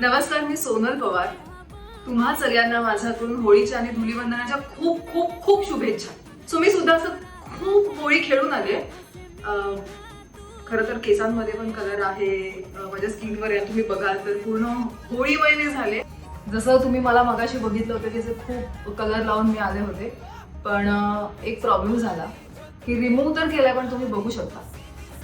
नमस्कार, मी सोनल पवार. तुम्हा सगळ्यांना माझ्याकडून होळीच्या आणि धुलीवंदनाच्या खूप खूप खूप शुभेच्छा. सो मी सुद्धा असं खूप होळी खेळून आले. खरं तर केसांमध्ये पण कलर आहे, माझ्या स्किनवर या तुम्ही बघाल तर पूर्ण होळीमय झाले. जसं तुम्ही मला मगाशी बघितलं होतं की खूप कलर लावून मी आले होते, पण एक प्रॉब्लेम झाला की रिमूव्ह तर केलाय, पण तुम्ही बघू शकता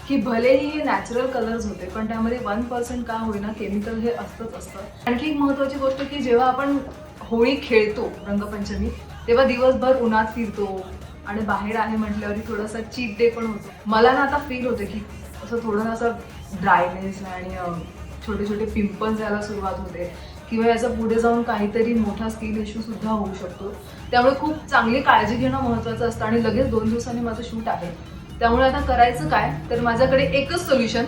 की भलेही हे नॅचरल कलर्स होते, पण त्यामध्ये 1% का होईना केमिकल हे असतंच असतं. आणखी एक महत्त्वाची गोष्ट की जेव्हा आपण होळी खेळतो रंगपंचमी, तेव्हा दिवसभर उन्हात फिरतो आणि बाहेर आहे म्हटल्यावरती थोडासा चीट डे पण होतो. मला ना आता फील होते की असं थोडं असं ड्रायनेस आणि छोटे छोटे पिंपल्स यायला सुरुवात होते किंवा याचा पुढे जाऊन काहीतरी मोठा स्किन इश्यू सुद्धा होऊ शकतो. त्यामुळे खूप चांगली काळजी घेणं महत्त्वाचं असतं आणि लगेच 2 दिवसांनी माझं शूट आहे. त्यामुळे आता करायचं काय, तर माझ्याकडे एकच solution,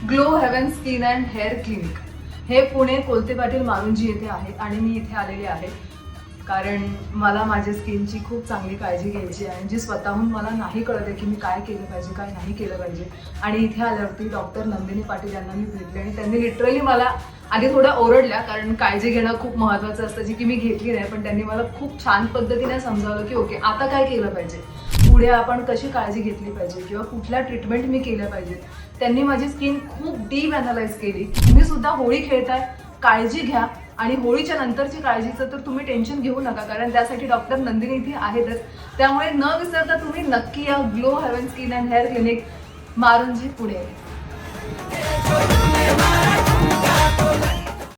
glow haven skin and hair clinic. हे पुणे कोलते पाटील मारुंजी येथे आहे आणि मी इथे आलेले आहे कारण मला माझ्या स्किनची खूप चांगली काळजी घ्यायची आहे, जी स्वतःहून मला नाही कळत आहे की मी काय केलं पाहिजे, काय नाही केलं पाहिजे. आणि इथे आल्यावरती डॉक्टर नंदिनी पाटील यांना मी भेटले आणि त्यांनी लिटरली मला आधी थोड्या ओरडल्या, कारण काळजी घेणं खूप महत्त्वाचं असतं, जी की मी घेतली नाही. पण त्यांनी मला खूप छान पद्धतीने समजावलं की ओके, आता काय केलं पाहिजे, पुढे आपण कशी काळजी घेतली पाहिजे किंवा कुठल्या ट्रीटमेंट मी केल्या पाहिजे. त्यांनी माझी स्किन खूप डीप अनालाइज केली. तुम्ही सुद्धा होळी खेळताय, काळजी घ्या. आणि होळीच्या नंतरची काळजीचं तर तुम्ही टेन्शन घेऊ नका, कारण त्यासाठी डॉक्टर नंदिनी इथे आहेतच. त्यामुळे न विसरता तुम्ही नक्की या Glow haven skin and hair clinic, Marunji, Pune.